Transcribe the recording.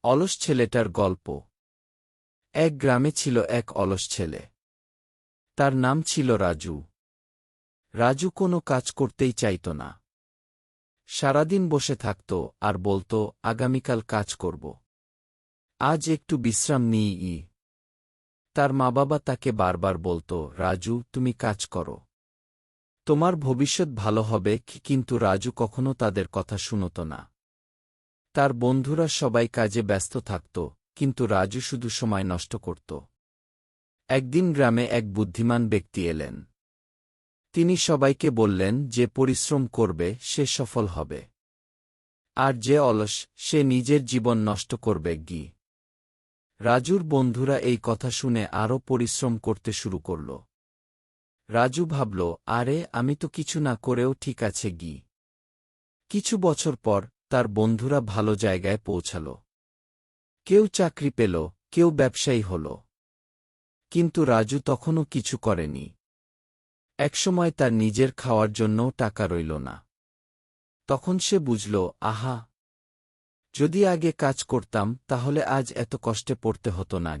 অলস ছেলেটার গল্প। এক গ্রামে ছিল এক অলস ছেলে। তার নাম ছিল রাজু। রাজু কোনো কাজ করতেই চাইত না। সারাদিন বসে থাকত আর বলত, আগামীকাল কাজ করব, আজ একটু বিশ্রাম নিই। তার মা-বাবা তাকে বারবার বলত, রাজু, তুমি কাজ করো, তোমার ভবিষ্যৎ ভালো হবে। কিন্তু রাজু কখনো তাদের কথা শুনত না। তার বন্ধুরা সবাই কাজে ব্যস্ত থাকত, কিন্তু রাজু শুধু সময় নষ্ট করত। একদিন গ্রামে এক বুদ্ধিমান ব্যক্তি এলেন। তিনি সবাইকে বললেন, যে পরিশ্রম করবে সে সফল হবে, আর যে অলস সে নিজের জীবন নষ্ট করবে। রাজুর বন্ধুরা এই কথা শুনে আরও পরিশ্রম করতে শুরু করল। রাজু ভাবল, আরে আমি তো কিছু না করেও ঠিক আছে। কিছু বছর পর তার বন্ধুরা ভালো জায়গায় পৌঁছাল। কেউ চাকরি পেল, কেউ ব্যবসায়ী হল। কিন্তু রাজু তখনও কিছু করেনি। একসময় তার নিজের খাওয়ার জন্যও টাকা রইল না। তখন সে বুঝল, আহা, যদি আগে কাজ করতাম তাহলে আজ এত কষ্টে পড়তে হতো না।